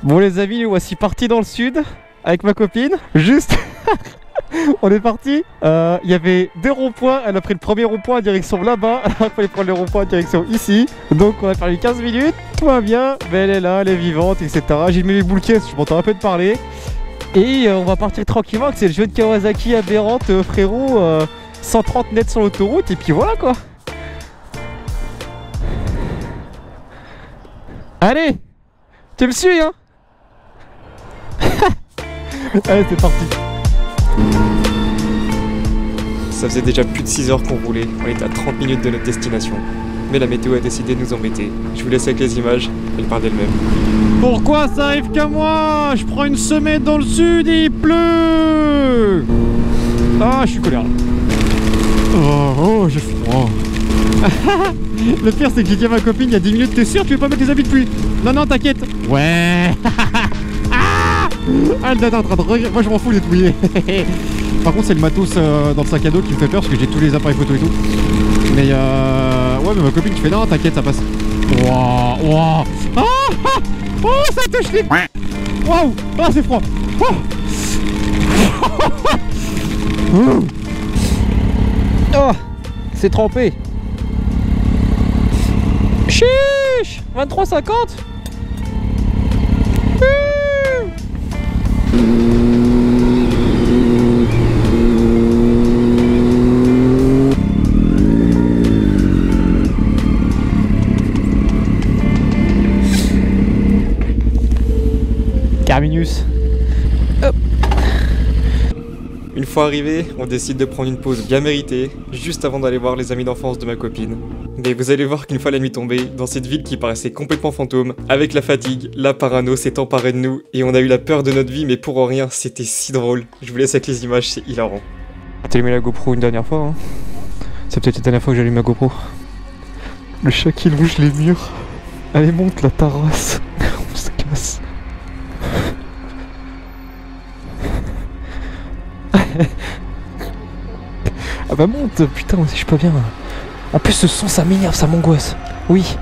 Bon les amis, nous voici partis dans le sud avec ma copine. Juste, on est parti. Il y avait 2 ronds-points. Elle a pris le premier rond-point en direction là-bas. Il fallait prendre le rond-point en direction ici. Donc on a perdu 15 minutes. Tout va bien. Mais elle est là, elle est vivante, etc. J'ai mis mes boules caisses, je m'entends un peu de parler. Et on va partir tranquillement. C'est le jeu de Kawasaki aberrante, frérot. 130 nets sur l'autoroute. Et puis voilà quoi. Allez, tu me suis hein. Allez c'est parti. Ça faisait déjà plus de 6 heures qu'on roulait, on était à 30 minutes de notre destination. Mais la météo a décidé de nous embêter. Je vous laisse avec les images, elles parlent d'elles-mêmes. Pourquoi ça arrive qu'à moi? Je prends une semaine dans le sud et il pleut. Ah je suis colère là. Oh j'ai froid. Le pire c'est que j'ai dit à ma copine il y a 10 minutes, t'es sûr tu veux pas mettre les habits de pluie? Non non t'inquiète. Ouais. Ah elle est en train de regarder. Moi je m'en fous d'être mouillé. Par contre c'est le matos dans le sac à dos qui me fait peur parce que j'ai tous les appareils photo et tout. Mais ouais mais ma copine qui fait non t'inquiète ça passe. Waouh waouh. Oh ça touche les. Waouh. Ah c'est froid. Oh c'est trempé. Chiche 23,50. Terminus. Hop. Une fois arrivé, on décide de prendre une pause bien méritée, juste avant d'aller voir les amis d'enfance de ma copine. Mais vous allez voir qu'une fois la nuit tombée, dans cette ville qui paraissait complètement fantôme, avec la fatigue, la parano s'est emparée de nous, et on a eu la peur de notre vie, mais pour rien, c'était si drôle. Je vous laisse avec les images, c'est hilarant. T'as allumé la GoPro une dernière fois hein. C'est peut-être la dernière fois que j'allume ma GoPro. Le chat qui longe les murs. Allez monte la terrasse. On se casse. Ah bah monte, putain, je suis pas bien. En plus ce son ça m'énerve, ça m'angoisse. Oui.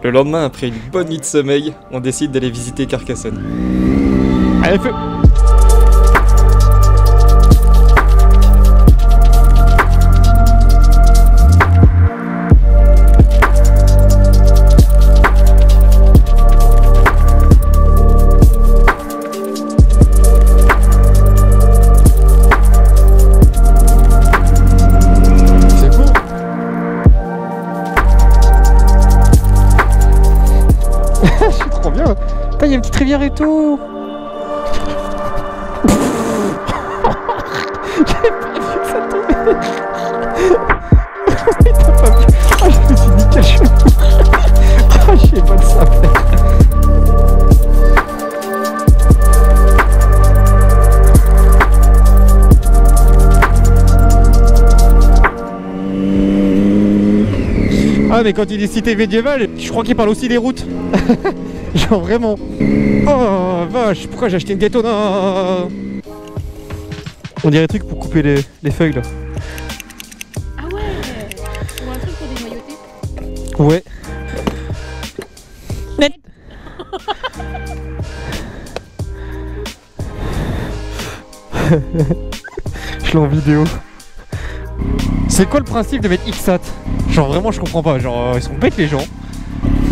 Le lendemain, après une bonne nuit de sommeil, on décide d'aller visiter Carcassonne. Allez feu. Il y a une petite rivière et tout. J'avais pas vu que ça tombait. T'as pas vu? Oh, je me suis dit que je suis mort. Oh, j'ai pas de sapin. Ah mais quand il dit cité médiévale, je crois qu'il parle aussi des routes. Genre vraiment. Oh vache, pourquoi j'ai acheté une Daytona? On dirait truc pour couper les feuilles là. Ah ouais. Ou un truc pour dénoyauter. Ouais. Net. Je l'ai en vidéo. C'est quoi le principe de mettre XAT? Genre vraiment je comprends pas, genre ils sont bêtes les gens.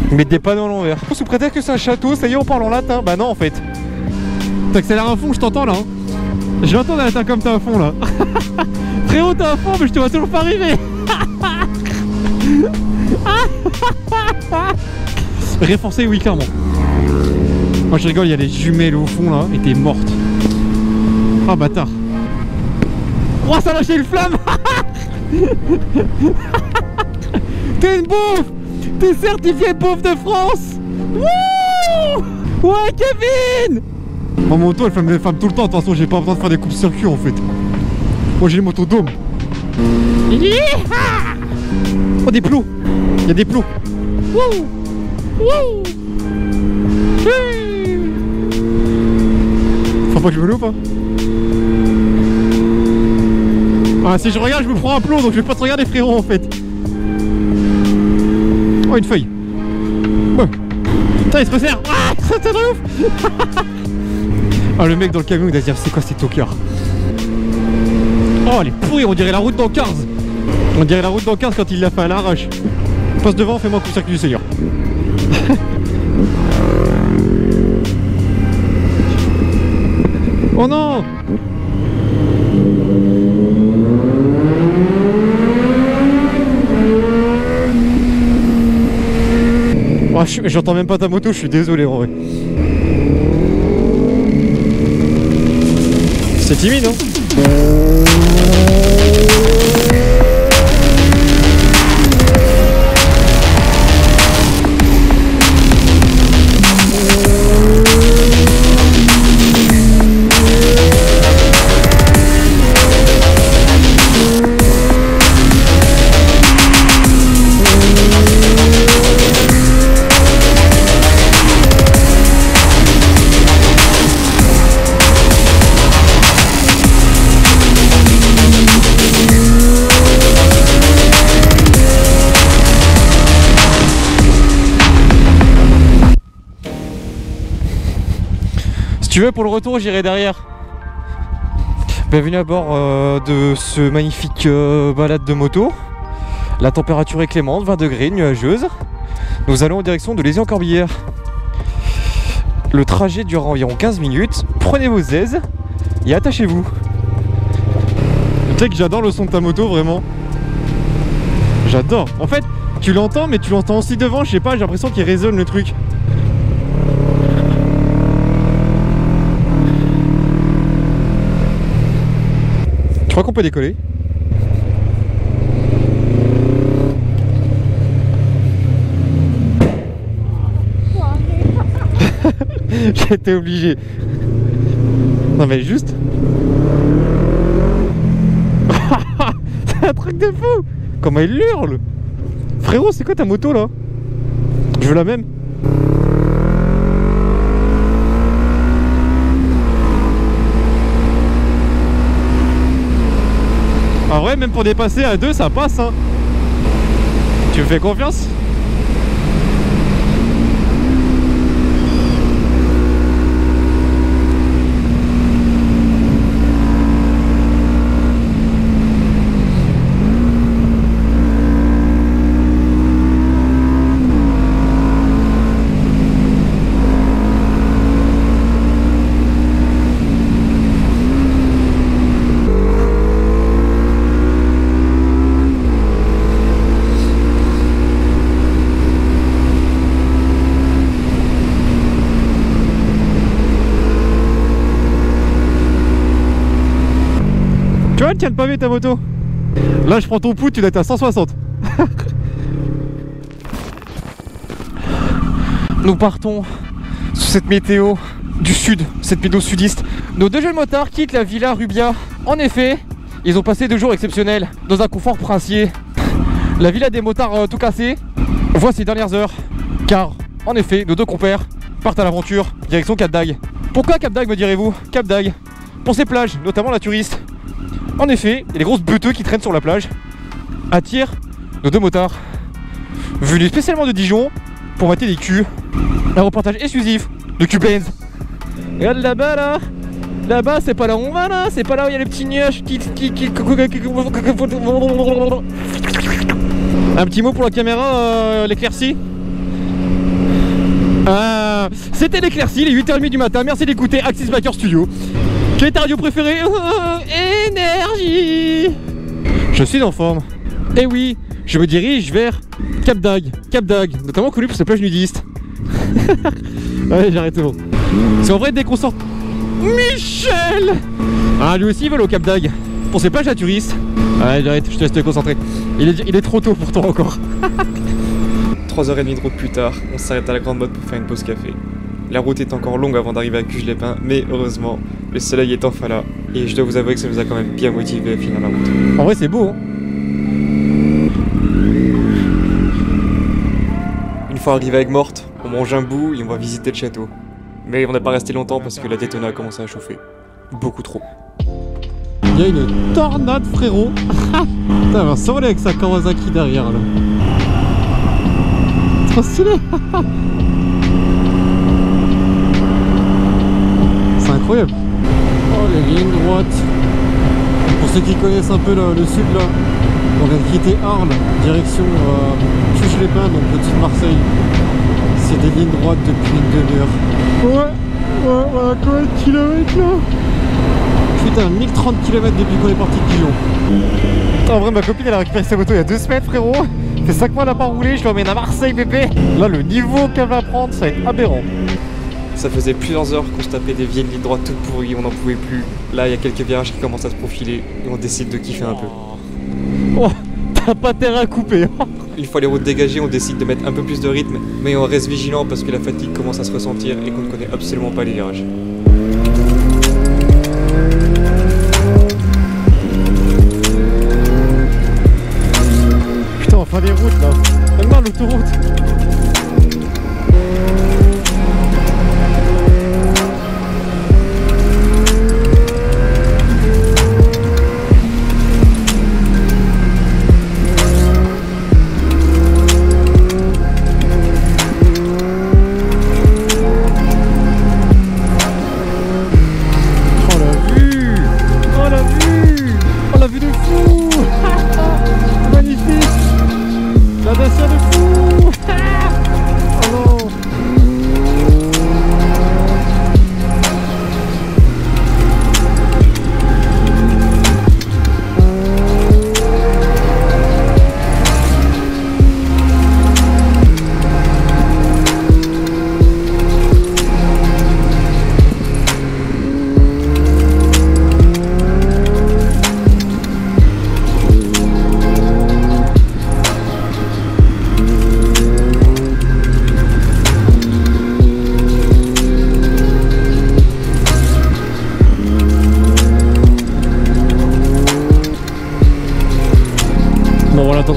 Ils mettent des panneaux à l'envers. Sous prétexte que c'est un château, ça y est on parle en latin. Bah non en fait. T'accélères à fond, je t'entends là hein. J'entends la latin comme t'es à fond là. Frérot t'es à fond mais je te vois toujours pas arriver. Réforcé oui clairement. Moi je rigole, il y a des jumelles au fond là et t'es morte. Ah bâtard. Oh ça a lâché une flamme. T'es une bouffe. T'es certifié bouffe de France. Wouh. Ouais Kevin. Mon moto elle fait femme tout le temps, de toute façon j'ai pas besoin de faire des coupes-circuits en fait. Moi j'ai une moto dôme. Oh des plots. Il y a des plots. Wouh. Wouh. Faut pas que je me loupe hein. Ah, si je regarde, je me prends un plomb, donc je vais pas te regarder, frérot, en fait. Oh, une feuille. Ouais. Putain, il se resserre. Ah, c'est de ouf. Ah, le mec dans le camion, il va se dire, c'est quoi ces tocards? Oh, elle est pourrie, on dirait la route dans 15. On dirait la route dans 15 quand il l'a fait à l'arrache. Passe devant, fais-moi coup de circuit du Seigneur. Oh non! Oh, j'entends même pas ta moto, je suis désolé en vrai. C'est timide, hein? Si tu veux, pour le retour, j'irai derrière. Bienvenue à bord de ce magnifique balade de moto. La température est clémente, 20 degrés, nuageuse. Nous allons en direction de Lézy-en-Corbière. Le trajet durera environ 15 minutes. Prenez vos aises et attachez-vous. Tu sais que j'adore le son de ta moto, vraiment. J'adore. En fait, tu l'entends, mais tu l'entends aussi devant. Je sais pas, j'ai l'impression qu'il résonne le truc. Je crois qu'on peut décoller. J'ai été obligé. Non mais juste. C'est un truc de fou. Comment il hurle. Frérot, c'est quoi ta moto là? Je veux la même. En vrai, même pour dépasser à 2, ça passe, hein. Tu me fais confiance? Tu vois, elle tient le pavé ta moto. Là, je prends ton pouls, tu dois être à 160. Nous partons sous cette météo du sud, cette météo sudiste. Nos deux jeunes motards quittent la Villa Rubia. En effet, ils ont passé 2 jours exceptionnels dans un confort princier. La villa des motards tout cassé. Voici les dernières heures. Car, en effet, nos 2 compères partent à l'aventure, direction Cap d'Agde. Pourquoi Cap d'Agde, me direz-vous? Cap d'Agde, pour ses plages, notamment la Turiste. En effet, il y a des grosses beuteux qui traînent sur la plage, attirent nos 2 motards, venus spécialement de Dijon pour mater des culs. Un reportage exclusif de Q-Plains. Regarde là-bas là, là-bas c'est pas là où on va là, c'est pas là où il y a les petits nuages qui... Un petit mot pour la caméra, l'éclaircie. C'était l'éclaircie, les 8h30 du matin, merci d'écouter Axis Biker Studio. Quelle est ta radio préférée? Énergie. Je suis en forme. Et oui, je me dirige vers Cap d'Agde. Cap d'Agde, notamment connu pour sa plage nudiste. Ouais, j'arrête, c'est bon. C'est en vrai dès qu'on sort... Michel. Ah, lui aussi il veut au Cap d'Agde. Pour ses plages à touristes. Ouais, j'arrête, je te laisse te concentrer. Il est trop tôt pour toi encore. 3h30 de route plus tard, on s'arrête à la Grande Motte pour faire une pause café. La route est encore longue avant d'arriver à Cuges-les-Pins, mais heureusement, le soleil est enfin là, et je dois vous avouer que ça nous a quand même bien motivé à finir la route. En vrai, c'est beau, hein. Une fois arrivé à Aigues-Mortes, on mange un bout et on va visiter le château. Mais on n'est pas resté longtemps parce que la Daytona a commencé à chauffer. Beaucoup trop. Il y a une tornade, frérot. Putain, elle va s'envoler avec sa Kawasaki derrière là. Trop stylé. C'est incroyable. Oh, les lignes droites. Pour ceux qui connaissent un peu le sud là, on vient de quitter Arles, direction Tuche-les-Pins, donc au-dessus de Marseille. C'est des lignes droites depuis une demi-heure. Ouais, combien de kilomètres là? Putain, 1030 km depuis qu'on est parti de Dijon. En vrai, ma copine elle a récupéré sa moto il y a 2 semaines, frérot. Ça fait 5 mois elle n'a pas roulé, je l'emmène à Marseille, bébé. Là, le niveau qu'elle va prendre, ça va être aberrant. Ça faisait plusieurs heures qu'on se tapait des vieilles lignes droites toutes pourries, on n'en pouvait plus. Là, il y a quelques virages qui commencent à se profiler et on décide de kiffer un peu. Oh, t'as pas terrain à couper. Une fois les routes dégagées, on décide de mettre un peu plus de rythme, mais on reste vigilant parce que la fatigue commence à se ressentir et qu'on ne connaît absolument pas les virages. Putain, enfin les routes là. Même dans l'autoroute.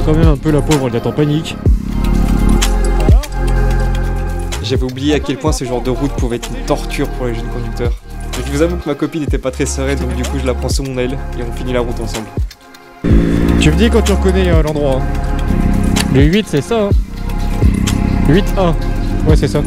Quand même un peu la pauvre, elle est en panique. J'avais oublié à quel point ce genre de route pouvait être une torture pour les jeunes conducteurs. Je vous avoue que ma copine n'était pas très sereine, donc du coup je la prends sous mon aile et on finit la route ensemble. Tu me dis quand tu reconnais l'endroit. Le 8 c'est ça hein. 8A. Ouais c'est ça.